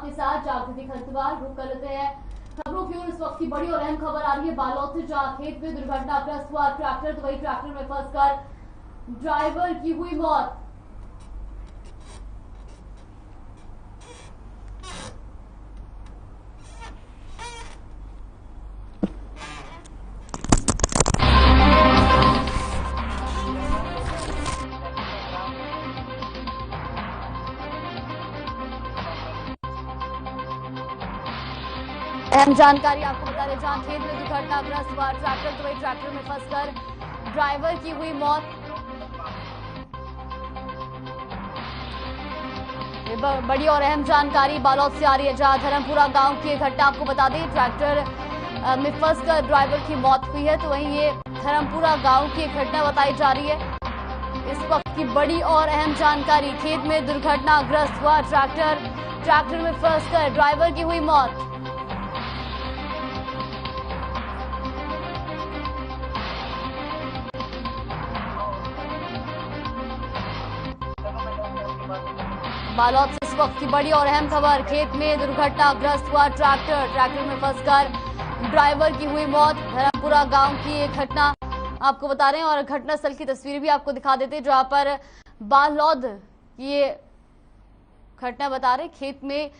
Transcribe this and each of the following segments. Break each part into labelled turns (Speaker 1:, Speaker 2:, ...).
Speaker 1: आपके साथ जागृति खरतवाल। रुक कर लेते हैं खबरों की ओर। इस वक्त की बड़ी और अहम खबर आ रही है बालोद से, जहां खेत में दुर्घटनाग्रस्त हुआ ट्रैक्टर, तो वही ट्रैक्टर में फंसकर ड्राइवर की हुई मौत। अहम जानकारी आपको बता दें, जहां खेत में दुर्घटनाग्रस्त हुआ ट्रैक्टर, तो वही ट्रैक्टर में फंसकर ड्राइवर की हुई मौत। बड़ी और अहम जानकारी बालोद से आ रही है, जहां धर्मपुरा गांव की घटना आपको बता दें, ट्रैक्टर में फंसकर ड्राइवर की मौत हुई है। तो वहीं ये धर्मपुरा गांव की घटना बताई जा रही है। इस वक्त की बड़ी और अहम जानकारी, खेत में दुर्घटनाग्रस्त हुआ ट्रैक्टर में फंसकर ड्राइवर की हुई मौत। बालोद से इस वक्त की बड़ी और अहम खबर, खेत में दुर्घटनाग्रस्त हुआ ट्रैक्टर में फंसकर ड्राइवर की हुई मौत। धर्मपुरा गांव की एक घटना आपको बता रहे हैं और घटना स्थल की तस्वीर भी आपको दिखा देते हैं, जहां पर बालोद ये घटना बता रहे, खेत में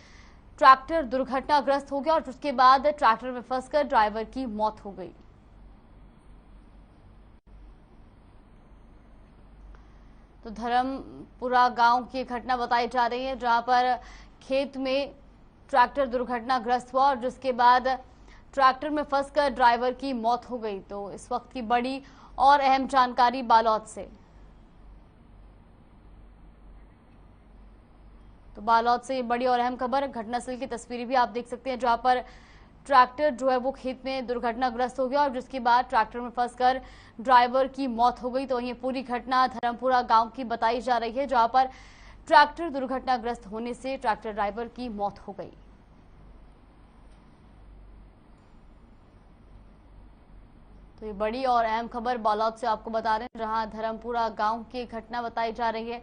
Speaker 1: ट्रैक्टर दुर्घटनाग्रस्त हो गया और उसके बाद ट्रैक्टर में फंसकर ड्राइवर की मौत हो गई। तो धर्मपुरा गांव की घटना बताई जा रही है, जहां पर खेत में ट्रैक्टर दुर्घटनाग्रस्त हुआ और जिसके बाद ट्रैक्टर में फंसकर ड्राइवर की मौत हो गई। तो इस वक्त की बड़ी और अहम जानकारी बालोद से। तो बालोद से बड़ी और अहम खबर, घटनास्थल की तस्वीरें भी आप देख सकते हैं, जहां पर ट्रैक्टर जो है वो खेत में दुर्घटनाग्रस्त हो गया और जिसके बाद ट्रैक्टर में फंसकर ड्राइवर की मौत हो गई। तो ये पूरी घटना धर्मपुरा गांव की बताई जा रही है, जहां पर ट्रैक्टर दुर्घटनाग्रस्त होने से ट्रैक्टर ड्राइवर की मौत हो गई। तो ये बड़ी और अहम खबर बालोद से आपको बता रहे हैं, जहां धर्मपुरा गांव की घटना बताई जा रही है।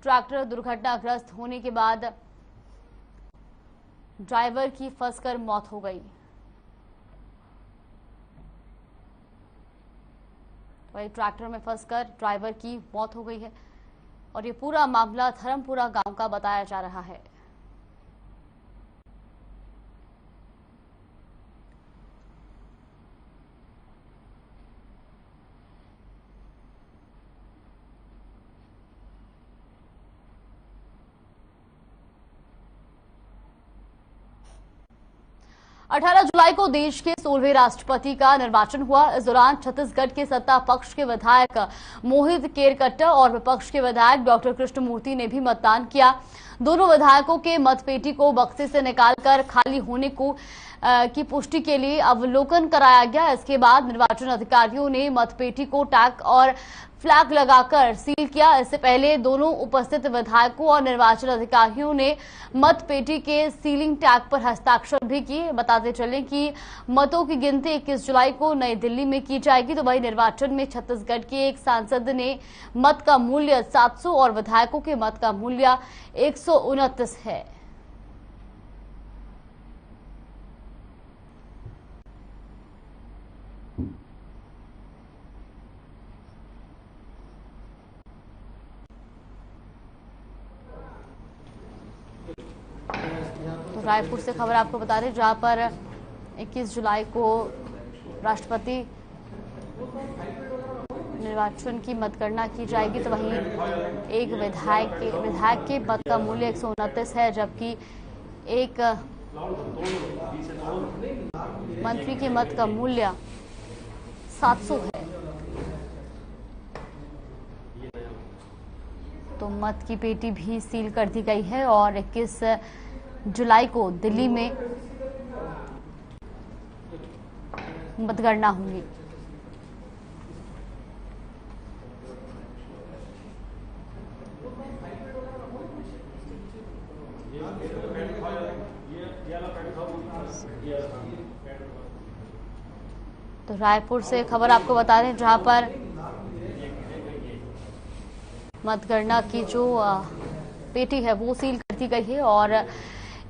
Speaker 1: ट्रैक्टर दुर्घटनाग्रस्त होने के बाद ड्राइवर की फंसकर मौत हो गई। वही ट्रैक्टर में फंसकर ड्राइवर की मौत हो गई है और ये पूरा मामला धर्मपुरा गांव का बताया जा रहा है। 18 जुलाई को देश के 16वें राष्ट्रपति का निर्वाचन हुआ। इस दौरान छत्तीसगढ़ के सत्ता पक्ष के विधायक मोहित केरकट्टा और विपक्ष के विधायक डॉक्टर कृष्णमूर्ति ने भी मतदान किया। दोनों विधायकों के मतपेटी को बक्से से निकालकर खाली होने की पुष्टि के लिए अवलोकन कराया गया। इसके बाद निर्वाचन अधिकारियों ने मतपेटी को टैग और फ्लैग लगाकर सील किया। इससे पहले दोनों उपस्थित विधायकों और निर्वाचन अधिकारियों ने मतपेटी के सीलिंग टैग पर हस्ताक्षर भी किए। बताते चले कि मतों की गिनती 21 जुलाई को नई दिल्ली में की जाएगी। तो वही निर्वाचन में छत्तीसगढ़ के एक सांसद ने मत का मूल्य 700 और विधायकों के मत का मूल्य 129 है। तो रायपुर से खबर आपको बता दें, जहां पर 21 जुलाई को राष्ट्रपति निर्वाचन की मतगणना की जाएगी। तो वहीं एक विधायक के मत का मूल्य 129 है, जबकि एक मंत्री के मत का मूल्य 700 है। तो मत की पेटी भी सील कर दी गई है और 21 जुलाई को दिल्ली में मतगणना होगी। तो रायपुर से खबर आपको बता रहे हैं, जहां पर मतगणना की जो पेटी है वो सील कर दी गई है और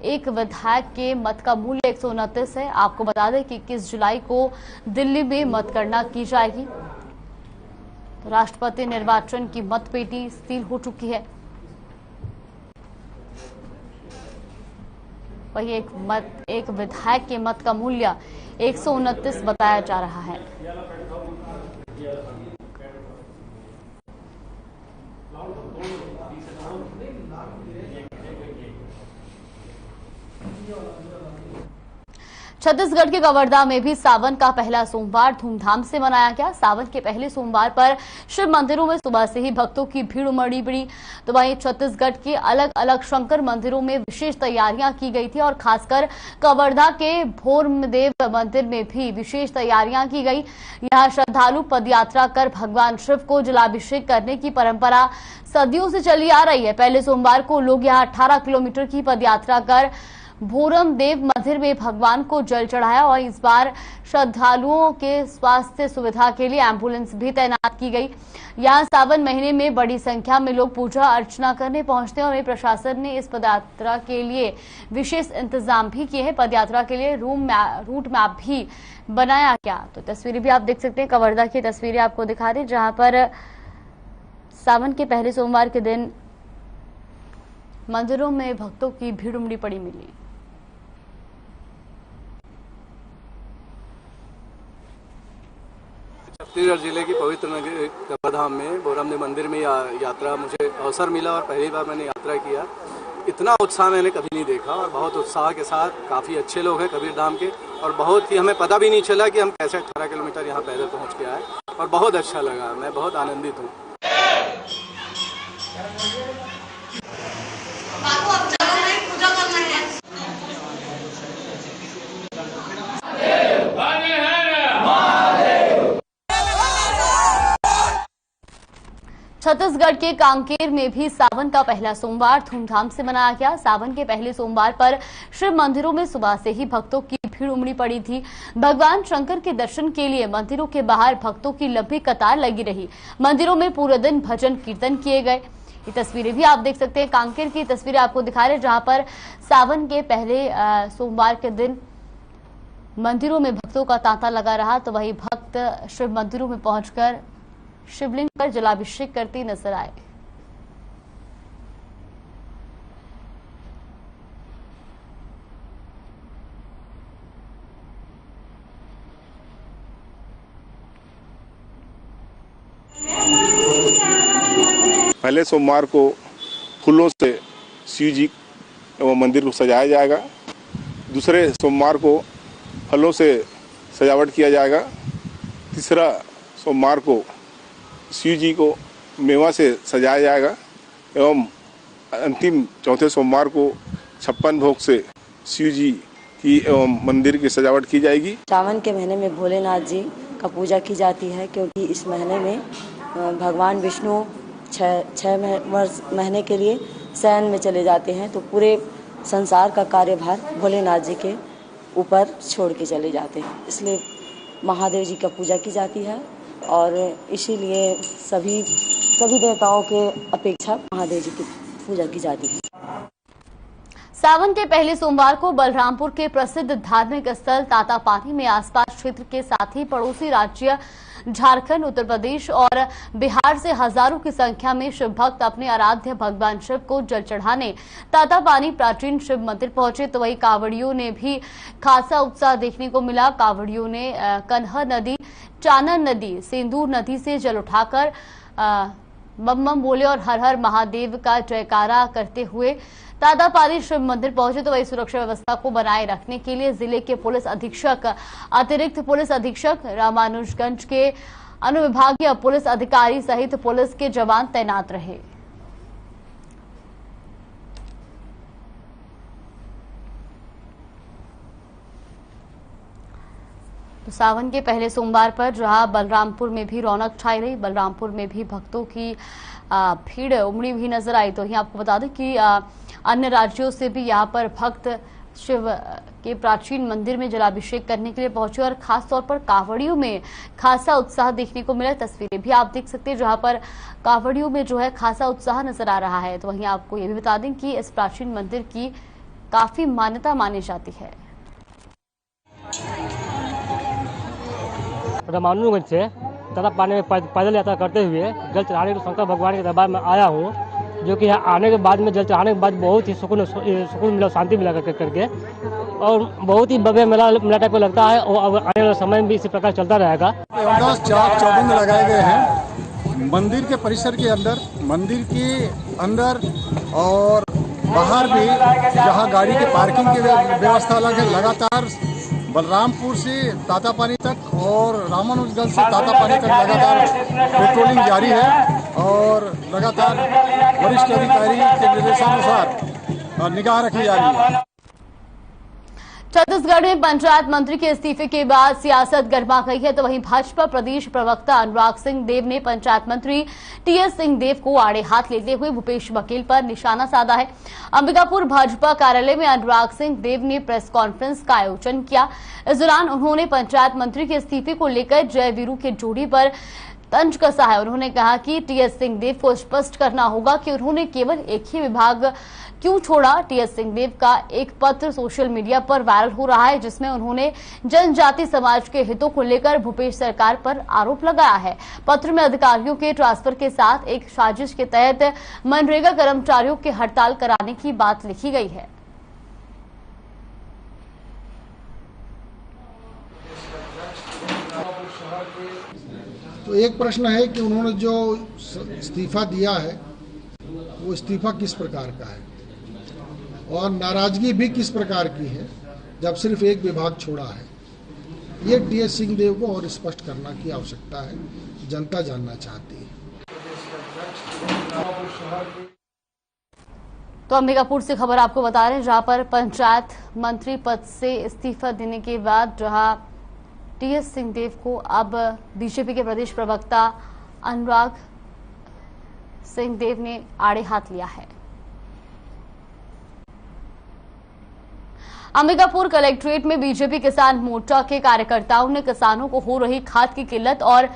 Speaker 1: एक विधायक के मत का मूल्य 129 है। आपको बता दें कि 21 जुलाई को दिल्ली में मतगणना की जाएगी। तो राष्ट्रपति निर्वाचन की मतपेटी सील हो चुकी है। वही एक विधायक के मत का मूल्य 129 बताया जा रहा है। छत्तीसगढ़ के कवर्धा में भी सावन का पहला सोमवार धूमधाम से मनाया गया। सावन के पहले सोमवार पर शिव मंदिरों में सुबह से ही भक्तों की भीड़ उमड़ी पड़ी। तो वहीं छत्तीसगढ़ के अलग अलग शंकर मंदिरों में विशेष तैयारियां की गई थी और खासकर कवर्धा के भोरमदेव मंदिर में भी विशेष तैयारियां की गई। यहाँ श्रद्धालु पदयात्रा कर भगवान शिव को जलाभिषेक करने की परंपरा सदियों से चली आ रही है। पहले सोमवार को लोग यहाँ 18 किलोमीटर की पदयात्रा कर भोरमदेव मंदिर में भगवान को जल चढ़ाया और इस बार श्रद्धालुओं के स्वास्थ्य सुविधा के लिए एम्बुलेंस भी तैनात की गई। यहाँ सावन महीने में बड़ी संख्या में लोग पूजा अर्चना करने पहुंचते हैं और प्रशासन ने इस पदयात्रा के लिए विशेष इंतजाम भी किए हैं। पदयात्रा के लिए रूट मैप भी बनाया गया। तो तस्वीरें भी आप देख सकते हैं, कवर्धा की तस्वीरें आपको दिखा दें, जहां पर सावन के पहले सोमवार के दिन मंदिरों में भक्तों की भीड़ उमड़ी पड़ी मिली।
Speaker 2: छत्तीसगढ़ जिले की पवित्र नगरी कवर्धा में भोरमदेव मंदिर में यात्रा मुझे अवसर मिला और पहली बार मैंने यात्रा किया। इतना उत्साह मैंने कभी नहीं देखा और बहुत उत्साह के साथ काफ़ी अच्छे लोग हैं कबीर धाम के और बहुत ही हमें पता भी नहीं चला कि हम कैसे 18 किलोमीटर यहाँ पैदल पहुँच के आए और बहुत अच्छा लगा। मैं बहुत आनंदित हूँ।
Speaker 1: छत्तीसगढ़ के कांकेर में भी सावन का पहला सोमवार धूमधाम से मनाया गया। सावन के पहले सोमवार पर शिव मंदिरों में सुबह से ही भक्तों की भीड़ उमड़ी पड़ी थी। भगवान शंकर के दर्शन के लिए मंदिरों के बाहर भक्तों की लंबी कतार लगी रही। मंदिरों में पूरे दिन भजन कीर्तन किए गए। ये तस्वीरें भी आप देख सकते हैं, कांकेर की तस्वीरें आपको दिखा रहे, जहां पर सावन के पहले सोमवार के दिन मंदिरों में भक्तों का तांता लगा रहा। तो वही भक्त शिव मंदिरों में पहुंचकर शिवलिंग पर जलाभिषेक करते नजर आए।
Speaker 3: पहले सोमवार को फूलों से शिव जी एवं मंदिर को सजाया जाएगा। दूसरे सोमवार को फलों से सजावट किया जाएगा। तीसरा सोमवार को शिव जी को मेवा से सजाया जाएगा एवं अंतिम चौथे सोमवार को 56 भोग से शिव जी की एवं मंदिर की सजावट की जाएगी।
Speaker 4: सावन के महीने में भोलेनाथ जी का पूजा की जाती है, क्योंकि इस महीने में भगवान विष्णु छह महीने के लिए शयन में चले जाते हैं, तो पूरे संसार का कार्यभार भोलेनाथ जी के ऊपर छोड़ के चले जाते हैं। इसलिए महादेव जी का पूजा की जाती है और इसीलिए सभी देवताओं के अपेक्षा महादेव जी की पूजा की जाती है।
Speaker 1: सावन के पहले सोमवार को बलरामपुर के प्रसिद्ध धार्मिक स्थल तातापानी में आसपास क्षेत्र के साथ ही पड़ोसी राज्य झारखंड, उत्तर प्रदेश और बिहार से हजारों की संख्या में शिव भक्त अपने आराध्य भगवान शिव को जल चढ़ाने तातापानी प्राचीन शिव मंदिर पहुंचे। तो वही कांवड़ियों ने भी खासा उत्साह देखने को मिला। कांवड़ियों ने कन्ह नदी, चानन नदी, सिंदूर नदी से जल उठाकर बम बम बोले और हर हर महादेव का जयकारा करते हुए तातापानी शिव मंदिर पहुंचे। तो वही सुरक्षा व्यवस्था को बनाए रखने के लिए जिले के पुलिस अधीक्षक, अतिरिक्त पुलिस अधीक्षक, रामानुजगंज के अनुविभागीय पुलिस अधिकारी सहित पुलिस के जवान तैनात रहे। तो सावन के पहले सोमवार पर जहां बलरामपुर में भी रौनक छाई रही, बलरामपुर में भी भक्तों की भीड़ उमड़ी हुई नजर आई। तो यहीं आपको बता दें कि अन्य राज्यों से भी यहां पर भक्त शिव के प्राचीन मंदिर में जलाभिषेक करने के लिए पहुंचे और खास तौर पर कांवड़ियों में खासा उत्साह देखने को मिला। तस्वीरें भी आप देख सकते हैं, जहां पर कांवड़ियों में जो है खासा उत्साह नजर आ रहा है। तो वहीं आपको ये भी बता दें कि इस प्राचीन मंदिर की काफी मान्यता मानी जाती है।
Speaker 5: रामानुजगंज से ताता पानी में पैदल यात्रा करते हुए जल चढ़ाने के शंकर भगवान के दरबार में आया हूँ, जो कि यहाँ आने के बाद में जल चढ़ाने के बाद बहुत ही सुकून मिला, शांति मिला करके, और बहुत ही भव्य मेला टाइप का लगता है। और आने वाले समय में भी इसी प्रकार चलता रहेगा।
Speaker 6: चाक चौबंद लगाए गए हैं मंदिर के परिसर के अंदर, मंदिर के अंदर और बाहर भी, जहाँ गाड़ी के पार्किंग की व्यवस्था अलग है। लगातार बलरामपुर से तातापानी तक और रामानुजगंज से तातापानी तक लगातार पेट्रोलिंग जारी है और लगातार वरिष्ठ अधिकारी के निर्देशानुसार निगाह रखी जा रही है।
Speaker 1: छत्तीसगढ़ में पंचायत मंत्री के इस्तीफे के बाद सियासत गर्मा गई है, तो वहीं भाजपा प्रदेश प्रवक्ता अनुराग सिंह देव ने पंचायत मंत्री टीएस सिंहदेव को आड़े हाथ लेते हुए भूपेश बघेल पर निशाना साधा है। अंबिकापुर भाजपा कार्यालय में अनुराग सिंह देव ने प्रेस कॉन्फ्रेंस का आयोजन किया। इस दौरान उन्होंने पंचायत मंत्री के इस्तीफे को लेकर जयवीरू के जोड़ी पर तंज कसा है। उन्होंने कहा कि टीएस सिंहदेव को स्पष्ट करना होगा कि उन्होंने केवल एक ही विभाग क्यों छोड़ा। टीएस सिंहदेव का एक पत्र सोशल मीडिया पर वायरल हो रहा है, जिसमें उन्होंने जनजाति समाज के हितों को लेकर भूपेश सरकार पर आरोप लगाया है। पत्र में अधिकारियों के ट्रांसफर के साथ एक साजिश के तहत मनरेगा कर्मचारियों की हड़ताल कराने की बात लिखी गई है।
Speaker 7: तो एक प्रश्न है कि उन्होंने जो इस्तीफा दिया है वो इस्तीफा किस प्रकार का है और नाराजगी भी किस प्रकार की है, जब सिर्फ एक विभाग छोड़ा है। ये टीएस सिंहदेव को और स्पष्ट करना की आवश्यकता है, जनता जानना चाहती है।
Speaker 1: तो अंबिकापुर से खबर आपको बता रहे हैं, जहां पर पंचायत मंत्री पद से इस्तीफा देने के बाद जहां टीएस सिंहदेव को अब बीजेपी के प्रदेश प्रवक्ता अनुराग सिंहदेव ने आड़े हाथ लिया है। अंबिकापुर कलेक्ट्रेट में बीजेपी किसान मोर्चा के कार्यकर्ताओं ने किसानों को हो रही खाद की किल्लत और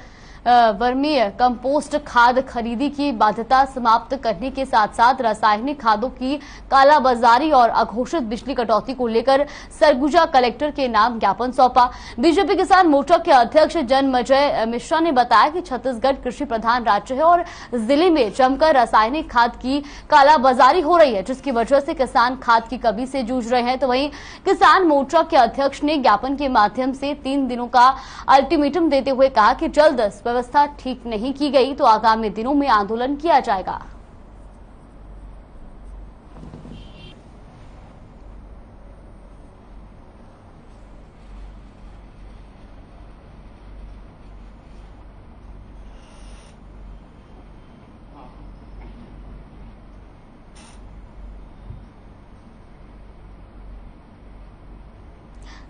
Speaker 1: वर्मी कंपोस्ट खाद खरीदी की बाध्यता समाप्त करने के साथ साथ रासायनिक खादों की कालाबाजारी और अघोषित बिजली कटौती को लेकर सरगुजा कलेक्टर के नाम ज्ञापन सौंपा। बीजेपी किसान मोर्चा के अध्यक्ष जन्मजय मिश्रा ने बताया कि छत्तीसगढ़ कृषि प्रधान राज्य है और जिले में जमकर रासायनिक खाद की कालाबाजारी हो रही है, जिसकी वजह से किसान खाद की कमी से जूझ रहे हैं। तो वहीं किसान मोर्चा के अध्यक्ष ने ज्ञापन के माध्यम से 3 दिनों का अल्टीमेटम देते हुए कहा कि जल्द व्यवस्था ठीक नहीं की गई तो आगामी दिनों में आंदोलन किया जाएगा।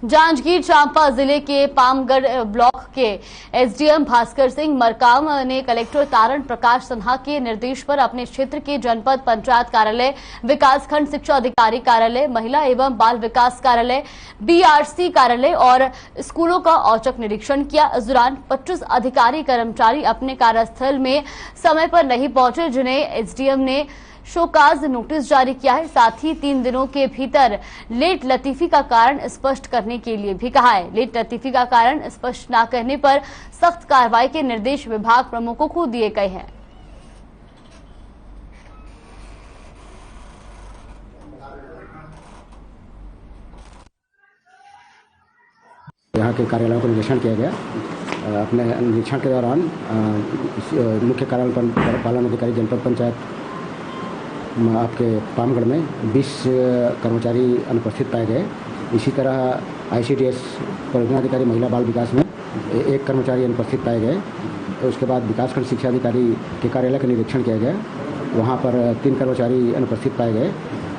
Speaker 1: जांजगीर चांपा जिले के पामगढ़ ब्लॉक के एसडीएम भास्कर सिंह मरकाम ने कलेक्टर तारण प्रकाश सिन्हा के निर्देश पर अपने क्षेत्र के जनपद पंचायत कार्यालय, विकासखंड शिक्षा अधिकारी कार्यालय, महिला एवं बाल विकास कार्यालय, बीआरसी कार्यालय और स्कूलों का औचक निरीक्षण किया। इस दौरान 25 अधिकारी कर्मचारी अपने कार्यस्थल में समय पर नहीं पहुंचे, जिन्हें एसडीएम ने शोकाज नोटिस जारी किया है। साथ ही 3 दिनों के भीतर लेट लतीफी का कारण स्पष्ट करने के लिए भी कहा है। लेट लतीफी का कारण स्पष्ट न करने पर सख्त कार्रवाई के निर्देश विभाग प्रमुखों को दिए गए हैं।
Speaker 8: यहाँ के कार्यालयों का निरीक्षण किया गया। अपने निरीक्षण के दौरान मुख्य कार्यालय पालन अधिकारी जनपद पंचायत आपके पामगढ़ में 20 कर्मचारी अनुपस्थित पाए गए। इसी तरह आईसीडीएस परियोजना अधिकारी महिला बाल विकास में 1 कर्मचारी अनुपस्थित पाए गए। उसके बाद विकासखंड शिक्षा अधिकारी के कार्यालय का निरीक्षण किया गया, वहाँ पर 3 कर्मचारी अनुपस्थित पाए गए।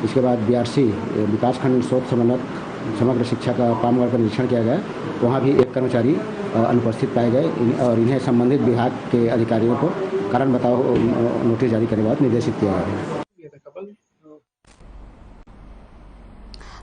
Speaker 8: इसके बाद बीआरसी विकासखंड शोध समन्वयक समग्र शिक्षा का पामगढ़ का निरीक्षण किया गया, वहाँ भी 1 कर्मचारी अनुपस्थित पाए गए और इन्हें संबंधित विभाग के अधिकारियों को कारण बताओ नोटिस जारी करने के बाद निर्देशित किया गया है।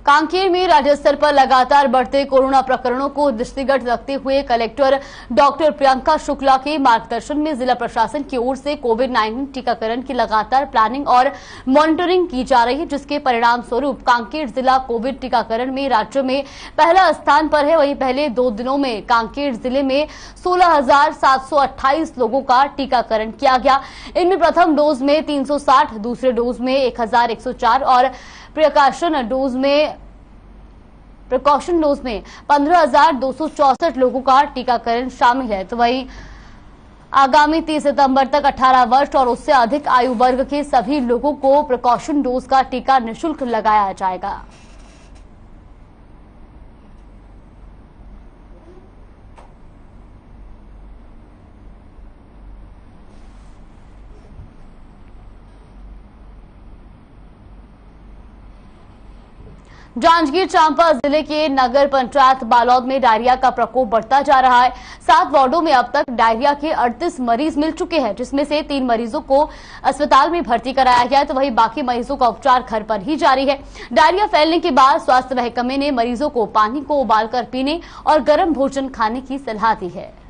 Speaker 1: कांकेर में राज्य स्तर पर लगातार बढ़ते कोरोना प्रकरणों को दृष्टिगत रखते हुए कलेक्टर डॉक्टर प्रियंका शुक्ला के मार्गदर्शन में जिला प्रशासन की ओर से कोविड-19 टीकाकरण की लगातार प्लानिंग और मॉनिटरिंग की जा रही है, जिसके परिणाम स्वरूप कांकेर जिला कोविड टीकाकरण में राज्य में पहला स्थान पर है। वहीं पहले 2 दिनों में कांकेर जिले में 16,728 लोगों का टीकाकरण किया गया। इनमें प्रथम डोज में 360, दूसरे डोज में 1,104 और प्रिकॉशन डोज में 15,264 लोगों का टीकाकरण शामिल है। तो वहीं आगामी 30 सितंबर तक 18 वर्ष और उससे अधिक आयु वर्ग के सभी लोगों को प्रिकॉशन डोज का टीका निःशुल्क लगाया जाएगा। जांजगीर चांपा जिले के नगर पंचायत बालौद में डायरिया का प्रकोप बढ़ता जा रहा है। 7 वार्डों में अब तक डायरिया के 38 मरीज मिल चुके हैं, जिसमें से 3 मरीजों को अस्पताल में भर्ती कराया गया है, तो वहीं बाकी मरीजों का उपचार घर पर ही जारी है। डायरिया फैलने के बाद स्वास्थ्य महकमे ने मरीजों को पानी को उबालकर पीने और गर्म भोजन खाने की सलाह दी है।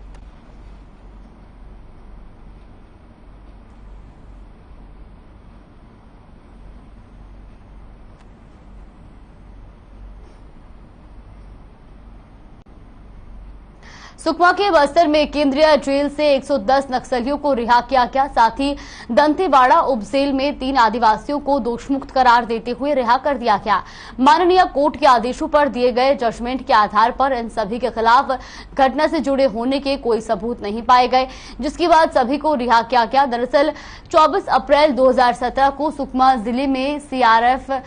Speaker 1: सुकमा के बस्तर में केंद्रीय जेल से 110 नक्सलियों को रिहा किया गया। साथ ही दंतेवाड़ा उपजेल में 3 आदिवासियों को दोषमुक्त करार देते हुए रिहा कर दिया गया। माननीय कोर्ट के आदेशों पर दिए गए जजमेंट के आधार पर इन सभी के खिलाफ घटना से जुड़े होने के कोई सबूत नहीं पाए गए, जिसके बाद सभी को रिहा किया गया। दरअसल 24 अप्रैल 2017 को सुकमा जिले में सीआरपीएफ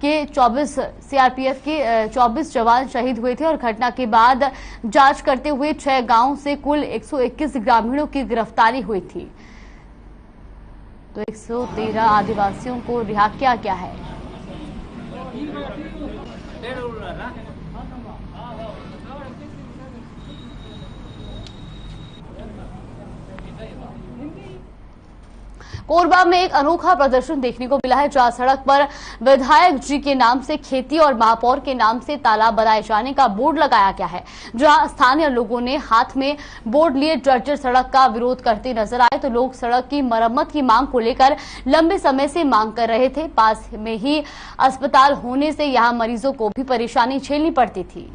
Speaker 1: के 24 जवान शहीद हुए थे और घटना के बाद जांच करते हुए 6 गांवों से कुल 121 ग्रामीणों की गिरफ्तारी हुई थी। तो 113 आदिवासियों को रिहा किया गया है। कोरबा में एक अनोखा प्रदर्शन देखने को मिला है, जहां सड़क पर विधायक जी के नाम से खेती और महापौर के नाम से तालाब बनाए जाने का बोर्ड लगाया गया है। जहां स्थानीय लोगों ने हाथ में बोर्ड लिए जर्जर सड़क का विरोध करते नजर आए, तो लोग सड़क की मरम्मत की मांग को लेकर लंबे समय से मांग कर रहे थे। पास में ही अस्पताल होने से यहां मरीजों को भी परेशानी झेलनी पड़ती थी।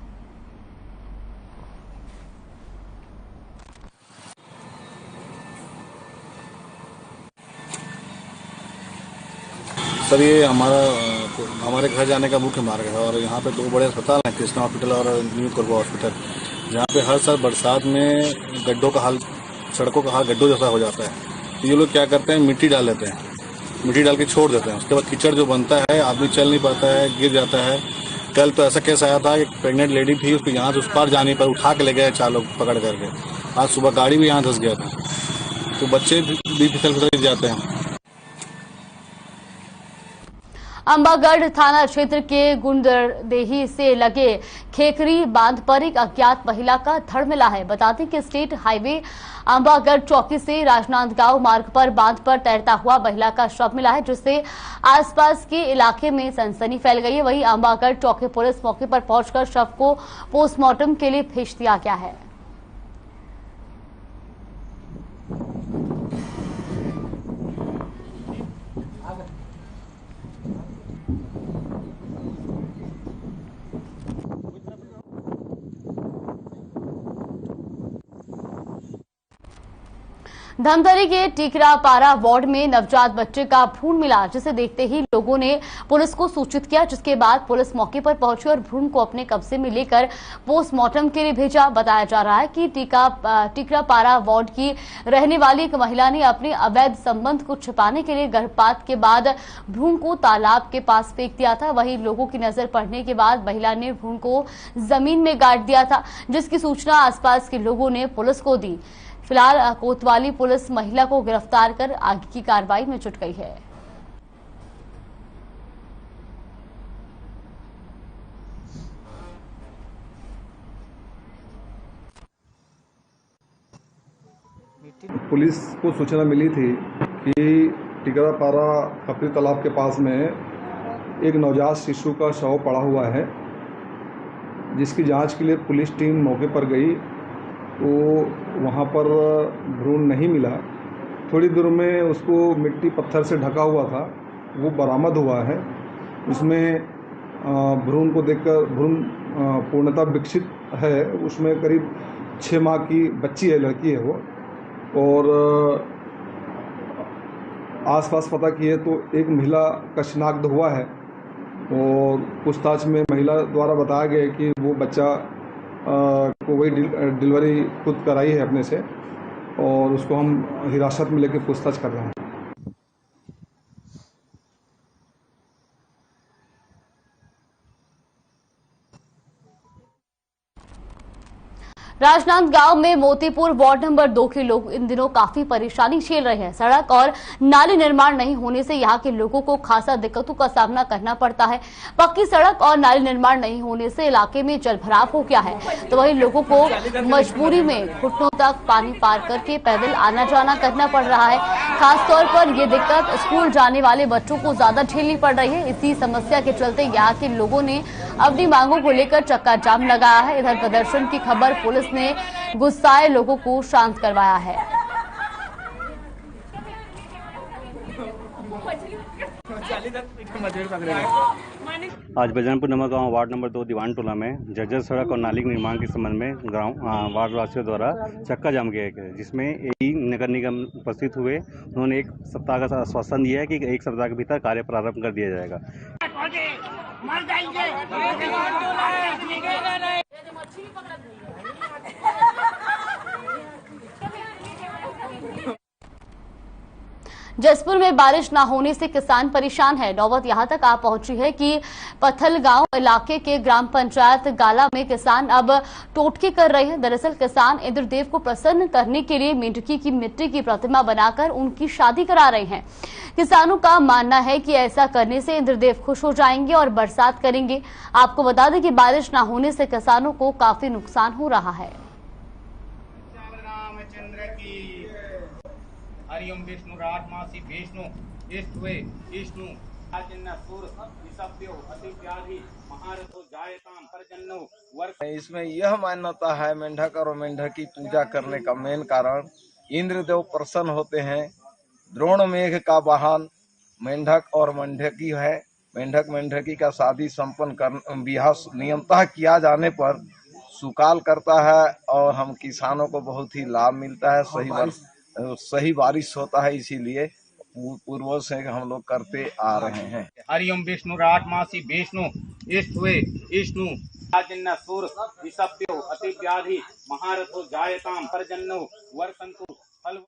Speaker 9: सर, ये हमारे घर जाने का मुख्य मार्ग है और यहाँ पे 2 बड़े अस्पताल हैं, कृष्णा हॉस्पिटल और न्यू कोरबा हॉस्पिटल, जहाँ पे हर साल बरसात में सड़कों का हाल गड्ढों जैसा हो जाता है। तो ये लोग क्या करते हैं, मिट्टी डाल लेते हैं, मिट्टी डाल के छोड़ देते हैं। उसके बाद कीचड़ जो बनता है, आदमी चल नहीं पाता है, गिर जाता है। कल तो ऐसा केस आया था, एक प्रेग्नेंट लेडी थी, उसको यहाँ से उस पार जाने पर उठा के ले गए 4 लोग पकड़ करके। आज सुबह गाड़ी भी यहाँ धंस गया था, तो बच्चे भी फिसल जाते हैं।
Speaker 1: अंबागढ़ थाना क्षेत्र के गुंडरदेही से लगे खेखरी बांध पर एक अज्ञात महिला का धड़ मिला है। बता दें कि स्टेट हाईवे अंबागढ़ चौकी से राजनांदगांव मार्ग पर बांध पर तैरता हुआ महिला का शव मिला है, जिससे आसपास के इलाके में सनसनी फैल गई है। वहीं अंबागढ़ चौकी पुलिस मौके पर पहुंचकर शव को पोस्टमार्टम के लिए भेज दिया गया है। धमतरी के टीकरापारा वार्ड में नवजात बच्चे का भ्रूण मिला, जिसे देखते ही लोगों ने पुलिस को सूचित किया, जिसके बाद पुलिस मौके पर पहुंची और भ्रूण को अपने कब्जे में लेकर पोस्टमार्टम के लिए भेजा। बताया जा रहा है कि टीकरापारा वार्ड की रहने वाली एक महिला ने अपने अवैध संबंध को छिपाने के लिए गर्भपात के बाद भ्रूण को तालाब के पास फेंक दिया था। वहीं लोगों की नजर पड़ने के बाद महिला ने भ्रूण को जमीन में गाड़ दिया था, जिसकी सूचना आसपास के लोगों ने पुलिस को दी। फिलहाल कोतवाली पुलिस महिला को गिरफ्तार कर आगे की कार्रवाई में जुट गई है।
Speaker 10: पुलिस को सूचना मिली थी कि टीकरापारा कपरी तालाब के पास में एक नवजात शिशु का शव पड़ा हुआ है, जिसकी जांच के लिए पुलिस टीम मौके पर गई तो वहां पर भ्रूण नहीं मिला। थोड़ी दूर में उसको मिट्टी पत्थर से ढका हुआ था, वो बरामद हुआ है। उसमें भ्रूण को देखकर भ्रूण पूर्णतः विकसित है। उसमें करीब 6 माह की बच्ची है, लड़की है वो। और आसपास पता किए तो एक महिला का शिनाख्त हुआ है और पूछताछ में महिला द्वारा बताया गया कि वो बच्चा को वही डिलीवरी खुद कराई है अपने से, और उसको हम हिरासत में लेकर पूछताछ कर रहे हैं।
Speaker 1: राजनांदगांव में मोतीपुर वार्ड नंबर 2 के लोग इन दिनों काफी परेशानी झेल रहे हैं। सड़क और नाली निर्माण नहीं होने से यहां के लोगों को खासा दिक्कतों का सामना करना पड़ता है। पक्की सड़क और नाली निर्माण नहीं होने से इलाके में जलभराव हो गया है, तो वहीं लोगों को मजबूरी में घुटनों तक पानी पार करके पैदल आना जाना करना पड़ रहा है। खासतौर पर ये दिक्कत स्कूल जाने वाले बच्चों को ज्यादा झेलनी पड़ रही है। इसी समस्या के चलते यहाँ के लोगों ने अपनी मांगों को लेकर चक्का जाम लगाया है। इधर प्रदर्शन की खबर पुलिस ने गुस्साए लोगों को शांत करवाया है।
Speaker 11: आज बजरंगपुर नमगांव वार्ड नंबर 2 दीवान टोला में जर्जर सड़क और नाली निर्माण के संबंध में वार्ड वासियों द्वारा चक्का जाम किया गया, जिसमें एई नगर निगम उपस्थित हुए। उन्होंने 1 सप्ताह का आश्वासन दिया है कि 1 सप्ताह के भीतर कार्य प्रारंभ कर दिया जाएगा।
Speaker 1: जसपुर में बारिश न होने से किसान परेशान है। नौबत यहां तक आ पहुंची है कि पत्थलगांव इलाके के ग्राम पंचायत गाला में किसान अब टोटके कर रहे हैं। दरअसल किसान इंद्रदेव को प्रसन्न करने के लिए मेंढकी की मिट्टी की प्रतिमा बनाकर उनकी शादी करा रहे हैं। किसानों का मानना है कि ऐसा करने से इंद्रदेव खुश हो जाएंगे और बरसात करेंगे। आपको बता दें कि बारिश न होने से किसानों को काफी नुकसान हो रहा है।
Speaker 12: हरिओम विष्णु राजमासी विष्णु इष्टवे विष्णु
Speaker 13: इसमें यह मान्यता है, मेंढक और मेंढक की पूजा करने का मेन कारण इंद्रदेव प्रसन्न होते हैं। द्रोण मेघ का वाहन मेंढक और मेंढकी है। मेंढक मेंढकी का शादी संपन्न कर विवाह नियमतः किया जाने पर सुकाल करता है और हम किसानों को बहुत ही लाभ मिलता है। सही बारिश होता है, इसीलिए पूर्वों से हम लोग करते आ रहे हैं।
Speaker 12: हरिओम विष्णु राजमासी विष्णु इष्टवे विष्णु अति व्याधि महारथो जायताम परजन्नो वर्षंतु फल।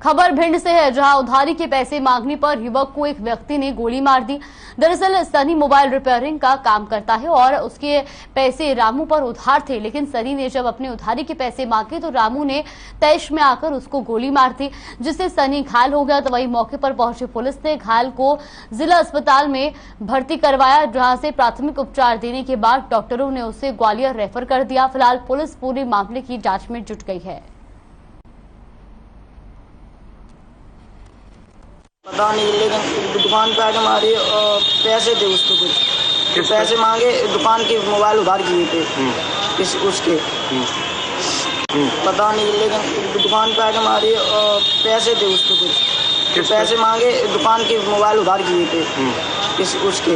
Speaker 1: खबर भिंड से है, जहां उधारी के पैसे मांगने पर युवक को एक व्यक्ति ने गोली मार दी। दरअसल सनी मोबाइल रिपेयरिंग का काम करता है और उसके पैसे रामू पर उधार थे, लेकिन सनी ने जब अपने उधारी के पैसे मांगे तो रामू ने तैश में आकर उसको गोली मार दी, जिससे सनी घायल हो गया। तो वहीं मौके पर पहुंची पुलिस ने घायल को जिला अस्पताल में भर्ती करवाया, जहां से प्राथमिक उपचार देने के बाद डॉक्टरों ने उसे ग्वालियर रेफर कर दिया। फिलहाल पुलिस पूरे मामले की जांच में जुट गई है।
Speaker 4: पता नहीं, लेकिन दुकान पे आके मारी और पैसे थे उसको कुछ पैसे मांगे, दुकान की मोबाइल उधार किए थे किसी उसके पता नहीं, लेकिन दुकान पे आके मारी और पैसे थे उसको कुछ पैसे मांगे, दुकान की मोबाइल उधार किए थे किसी उसके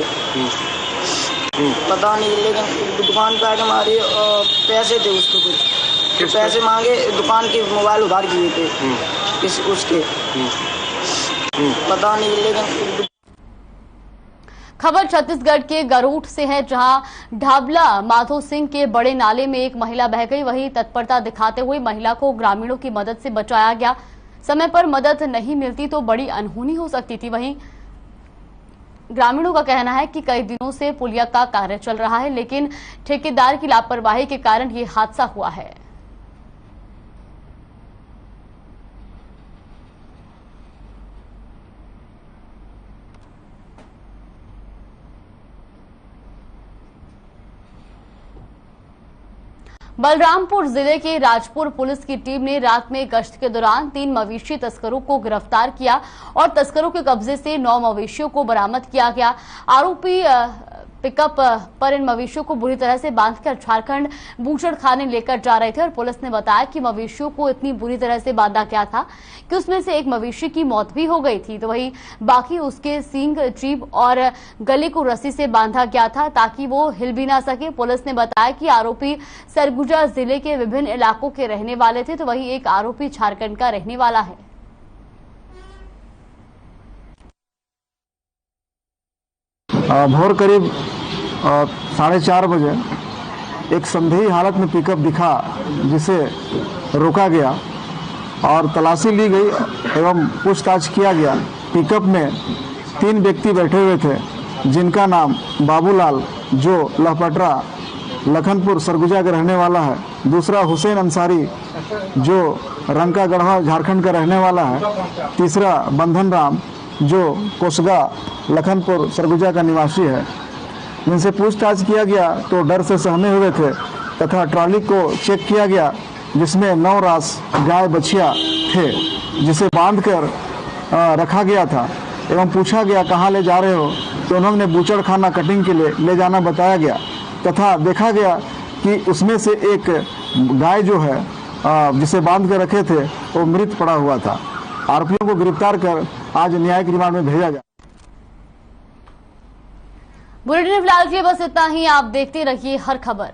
Speaker 4: पता नहीं, लेकिन दुकान पे आके मारी और पैसे थे उसको कुछ पैसे मांगे, दुकान की मोबाइल उधार किए थे किसी उसके पता नहीं, लेकिन
Speaker 1: खबर छत्तीसगढ़ के गरूठ से है, जहां ढाबला माधो सिंह के बड़े नाले में एक महिला बह गई। वहीं तत्परता दिखाते हुए महिला को ग्रामीणों की मदद से बचाया गया। समय पर मदद नहीं मिलती तो बड़ी अनहोनी हो सकती थी। वहीं ग्रामीणों का कहना है कि कई दिनों से पुलिया का कार्य चल रहा है, लेकिन ठेकेदार की लापरवाही के कारण ये हादसा हुआ है। बलरामपुर जिले के राजपुर पुलिस की टीम ने रात में गश्त के दौरान 3 मवेशी तस्करों को गिरफ्तार किया और तस्करों के कब्जे से 9 मवेशियों को बरामद किया गया। आरोपी पिकअप पर इन मवेशियों को बुरी तरह से बांधकर झारखंड बूचड़खाने लेकर जा रहे थे और पुलिस ने बताया कि मवेशियों को इतनी बुरी तरह से बांधा गया था कि उसमें से एक मवेशी की मौत भी हो गई थी, तो वहीं बाकी उसके सींग, जीभ और गले को रस्सी से बांधा गया था ताकि वो हिल भी ना सके। पुलिस ने बताया कि आरोपी सरगुजा जिले के विभिन्न इलाकों के रहने वाले थे, तो वहीं एक आरोपी झारखंड का रहने वाला है।
Speaker 6: भोर करीब 4:30 बजे एक संदेही हालत में पिकअप दिखा, जिसे रोका गया और तलाशी ली गई एवं पूछताछ किया गया। पिकअप में 3 व्यक्ति बैठे हुए थे, जिनका नाम बाबूलाल जो लहपटरा लखनपुर सरगुजा का रहने वाला है, दूसरा हुसैन अंसारी जो रंका गढ़वा झारखंड का रहने वाला है, तीसरा बंधन राम जो कोसगा लखनपुर सरगुजा का निवासी है। जिनसे पूछताछ किया गया तो डर से सहमे हुए थे तथा ट्रॉली को चेक किया गया, जिसमें 9 रास गाय बछिया थे, जिसे बांधकर रखा गया था एवं पूछा गया कहाँ ले जा रहे हो, तो उन्होंने बूचड़खाना कटिंग के लिए ले जाना बताया गया तथा देखा गया कि उसमें से एक गाय जो है जिसे बांध कर रखे थे वो मृत पड़ा हुआ था। आरोपियों को गिरफ्तार कर आज न्यायिक रिमांड में भेजा गया।
Speaker 1: बुलेटिन फिलहाल के लिए बस इतना ही। आप देखते रहिए हर खबर।